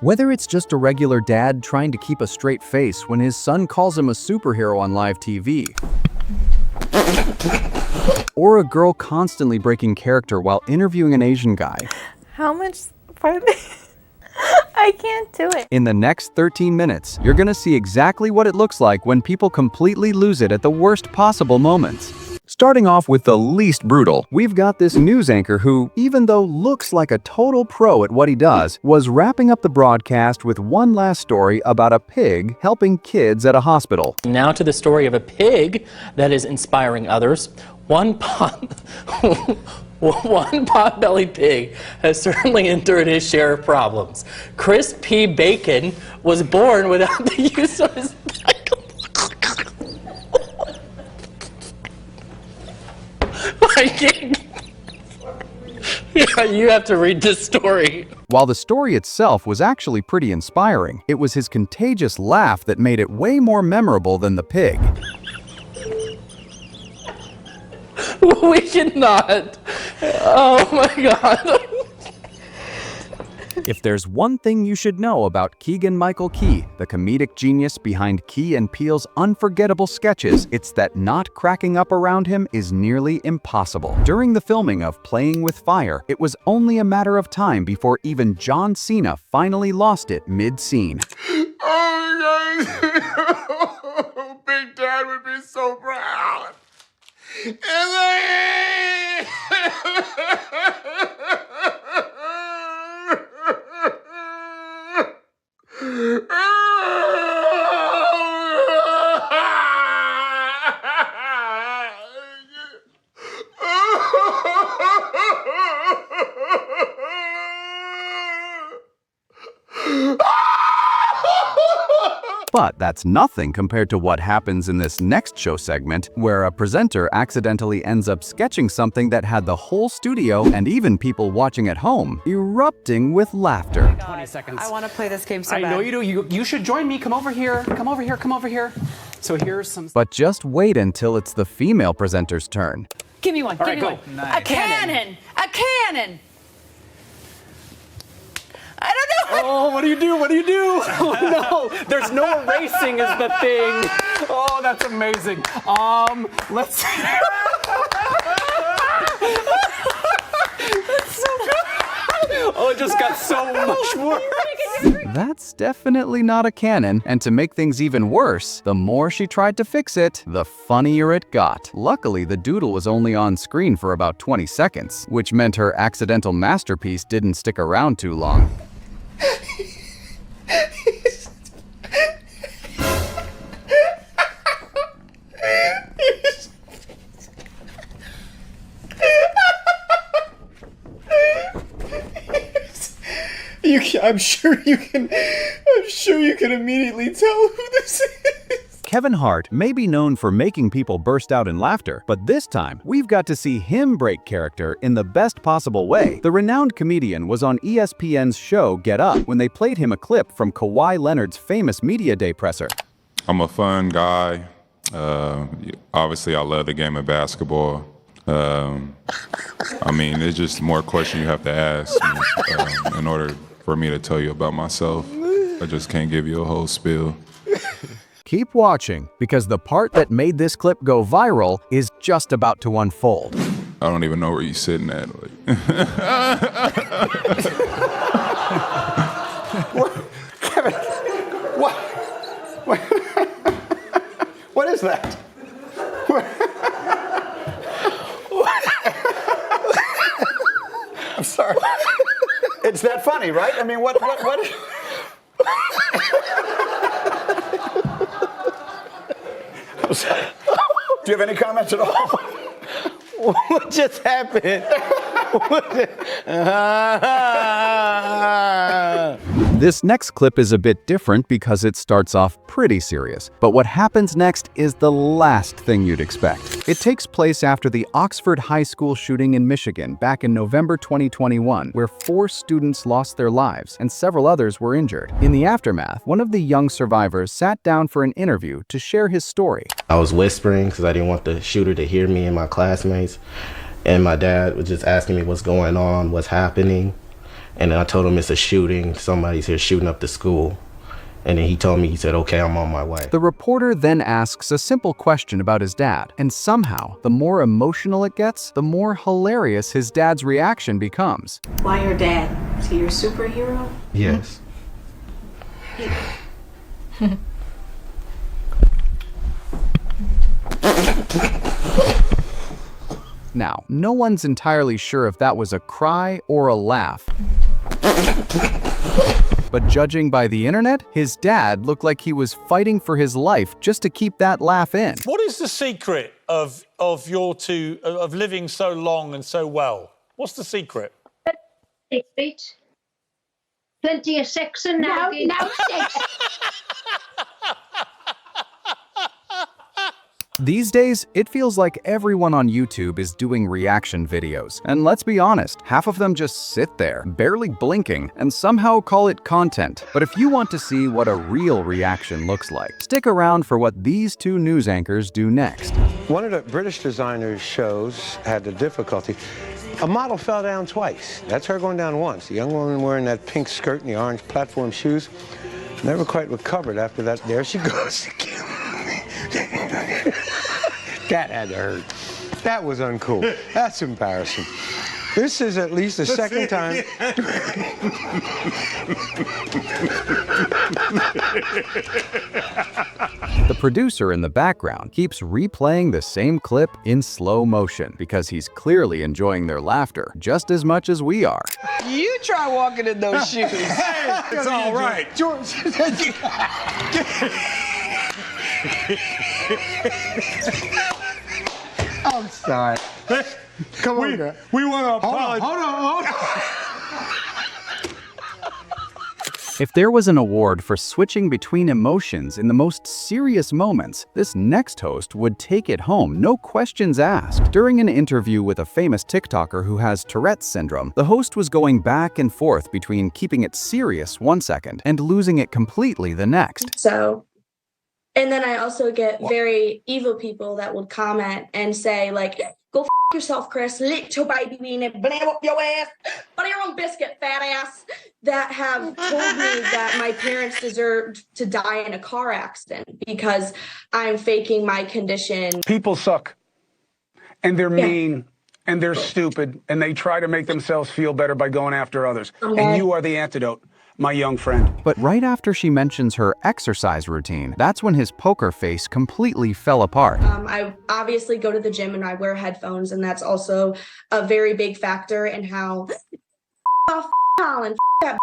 Whether it's just a regular dad trying to keep a straight face when his son calls him a superhero on live TV, or a girl constantly breaking character while interviewing an Asian guy. How much? Pardon? I can't do it. In the next 13 minutes, you're gonna see exactly what it looks like when people completely lose it at the worst possible moments. Starting off with the least brutal, we've got this news anchor who, even though looks like a total pro at what he does, was wrapping up the broadcast with one last story about a pig helping kids at a hospital. Now to the story of a pig that is inspiring others. One pot-bellied pig has certainly endured his share of problems. Chris P. Bacon was born without the use of his back. Yeah, you have to read this story. While the story itself was actually pretty inspiring, it was his contagious laugh that made it way more memorable than the pig. We cannot. Oh my God. If there's one thing you should know about Keegan-Michael Key, the comedic genius behind Key and Peele's unforgettable sketches, it's that not cracking up around him is nearly impossible. During the filming of Playing with Fire, it was only a matter of time before even John Cena finally lost it mid-scene. Oh my God. Big Dad would be so proud. But that's nothing compared to what happens in this next show segment, where a presenter accidentally ends up sketching something that had the whole studio and even people watching at home erupting with laughter. 20 seconds. I want to play this game so bad. I know you do. You should join me. Come over here. Come over here. Come over here. So here's some. But just wait until it's the female presenter's turn. Give me one. All Give right, me go. one. Nice. A cannon. A cannon. I don't know. Oh, what do you do? What do you do? Oh no, there's no erasing is the thing. Oh, that's amazing. Let's see. That's so good. Oh, it just got so much worse. That's definitely not a cannon, and to make things even worse, the more she tried to fix it, the funnier it got. Luckily, the doodle was only on screen for about 20 seconds, which meant her accidental masterpiece didn't stick around too long. I'm sure you can immediately tell who this is. Kevin Hart may be known for making people burst out in laughter, but this time, we've got to see him break character in the best possible way. The renowned comedian was on ESPN's show Get Up when they played him a clip from Kawhi Leonard's famous Media Day presser. I'm a fun guy. Obviously, I love the game of basketball. I mean, there's just more questions you have to ask me, in order for me to tell you about myself. I just can't give you a whole spiel. Keep watching, because the part that made this clip go viral is just about to unfold. I don't even know where you're sitting at. Kevin, what is that? I'm sorry. It's that funny, right? I mean, what? I'm sorry. Do you have any comments at all? What just happened? This next clip is a bit different because it starts off pretty serious, but what happens next is the last thing you'd expect. It takes place after the Oxford High School shooting in Michigan back in November 2021, where 4 students lost their lives and several others were injured. In the aftermath, one of the young survivors sat down for an interview to share his story. I was whispering because I didn't want the shooter to hear me and my classmates. And my dad was just asking me what's going on, what's happening. And then I told him it's a shooting. Somebody's here shooting up the school. And then he told me, he said, okay, I'm on my way. The reporter then asks a simple question about his dad, and somehow, the more emotional it gets, the more hilarious his dad's reaction becomes. Why your dad? Is he your superhero? Yes. Now, no one's entirely sure if that was a cry or a laugh. But judging by the internet, his dad looked like he was fighting for his life just to keep that laugh in. What is the secret of your two of living so long and so well? What's the secret? 6 feet. Plenty of sex and nagging. No sex. These days, it feels like everyone on YouTube is doing reaction videos. And let's be honest, half of them just sit there, barely blinking, and somehow call it content. But if you want to see what a real reaction looks like, stick around for what these two news anchors do next. One of the British designers' shows had the difficulty. A model fell down twice. That's her going down once. The young woman wearing that pink skirt and the orange platform shoes never quite recovered after that. There she goes again. That had to hurt. That was uncool. That's embarrassing. This is at least the second time. The producer in the background keeps replaying the same clip in slow motion because he's clearly enjoying their laughter just as much as we are. You try walking in those shoes. Hey, it's all right. George. I'm sorry. Come on, girl. We want to apologize. Hold on. If there was an award for switching between emotions in the most serious moments, this next host would take it home, no questions asked. During an interview with a famous TikToker who has Tourette's syndrome, the host was going back and forth between keeping it serious one second and losing it completely the next. So, and then I also get very evil people that would comment and say, like, go f yourself, Chris, little baby weenie, blam up your ass, butter your own biscuit, fat ass, that have told me that my parents deserved to die in a car accident because I'm faking my condition. People suck, and they're mean, and they're stupid, and they try to make themselves feel better by going after others. And you are the antidote, my young friend. But right after she mentions her exercise routine, that's when his poker face completely fell apart. I obviously go to the gym and I wear headphones, and that's also a very big factor in how Colin, that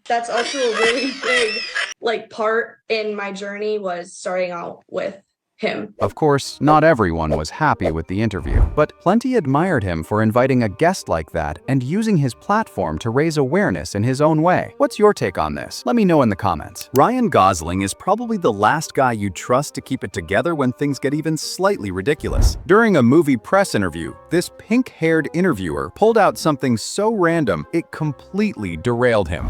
that's also a really big part in my journey was starting out with him. Of course, not everyone was happy with the interview, but plenty admired him for inviting a guest like that and using his platform to raise awareness in his own way. What's your take on this? Let me know in the comments. Ryan Gosling is probably the last guy you trust to keep it together when things get even slightly ridiculous. During a movie press interview, this pink-haired interviewer pulled out something so random it completely derailed him.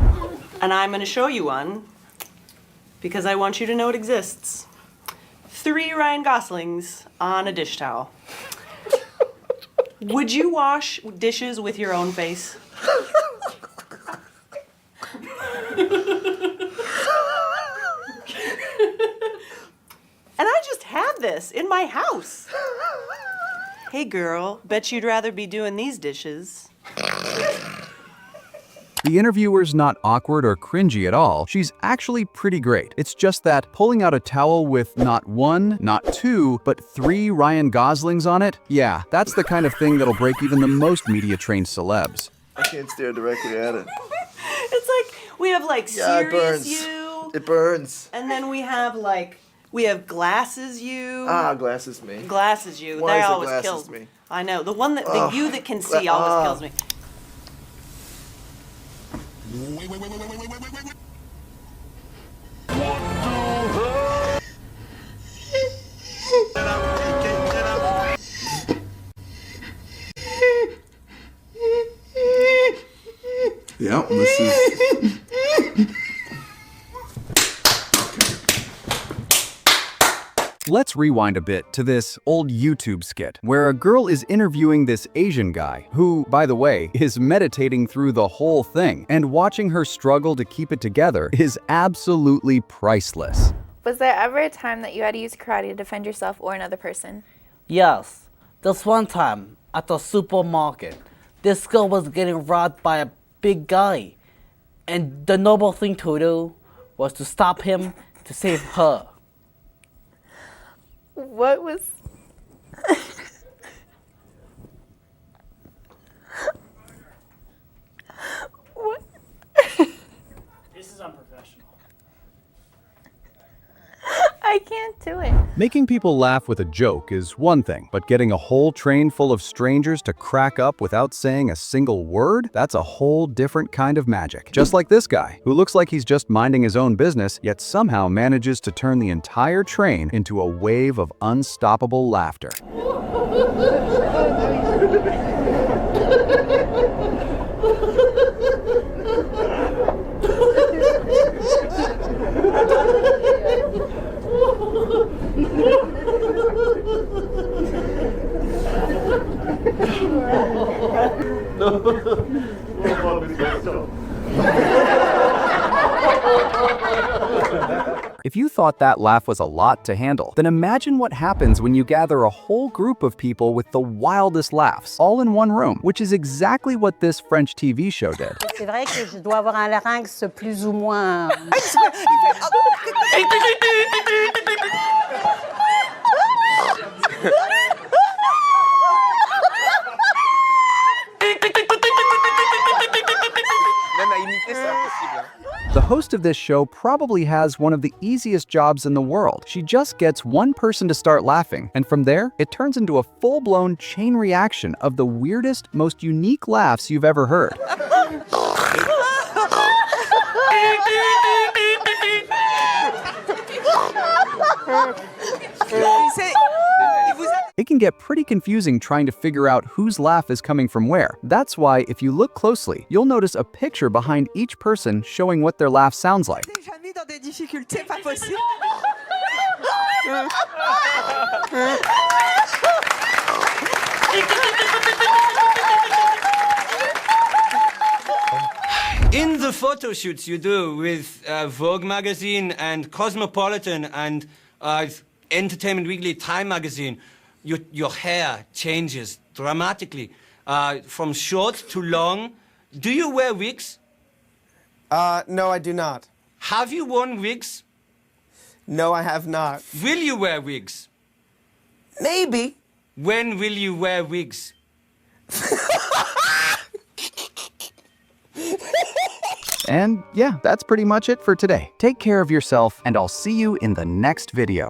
And I'm going to show you one because I want you to know it exists. 3 Ryan Goslings on a dish towel. Would you wash dishes with your own face? And I just had this in my house. Hey girl, bet you'd rather be doing these dishes. The interviewer's not awkward or cringy at all. She's actually pretty great. It's just that pulling out a towel with not 1, not 2, but 3 Ryan Goslings on it, yeah, that's the kind of thing that'll break even the most media-trained celebs. I can't stare directly at it. It's like, we have like serious you. It burns. And then we have glasses you. Ah, glasses me. Glasses you. Why That is it always glasses kills me? I know. The one that the you that can see always kills me. Yep, this is... Let's rewind a bit to this old YouTube skit where a girl is interviewing this Asian guy who, by the way, is meditating through the whole thing, and watching her struggle to keep it together is absolutely priceless. Was there ever a time that you had to use karate to defend yourself or another person? Yes. This one time at the supermarket, this girl was getting robbed by a big guy. And the noble thing to do was to stop him to save her. What was... What? This is unprofessional. I can't do it. Making people laugh with a joke is one thing, but getting a whole train full of strangers to crack up without saying a single word? That's a whole different kind of magic. Just like this guy, who looks like he's just minding his own business, yet somehow manages to turn the entire train into a wave of unstoppable laughter. If you thought that laugh was a lot to handle, then imagine what happens when you gather a whole group of people with the wildest laughs, all in one room, which is exactly what this French TV show did. C'est vrai que je dois avoir un larynx plus ou moins... The host of this show probably has one of the easiest jobs in the world. She just gets one person to start laughing, and from there, it turns into a full-blown chain reaction of the weirdest, most unique laughs you've ever heard. It can get pretty confusing trying to figure out whose laugh is coming from where. That's why, if you look closely, you'll notice a picture behind each person showing what their laugh sounds like. In the photo shoots you do with Vogue magazine and Cosmopolitan and Entertainment Weekly, Time magazine, your hair changes dramatically from short to long. Do you wear wigs? No, I do not. Have you worn wigs? No, I have not. Will you wear wigs? Maybe. When will you wear wigs? And yeah, that's pretty much it for today. Take care of yourself, and I'll see you in the next video.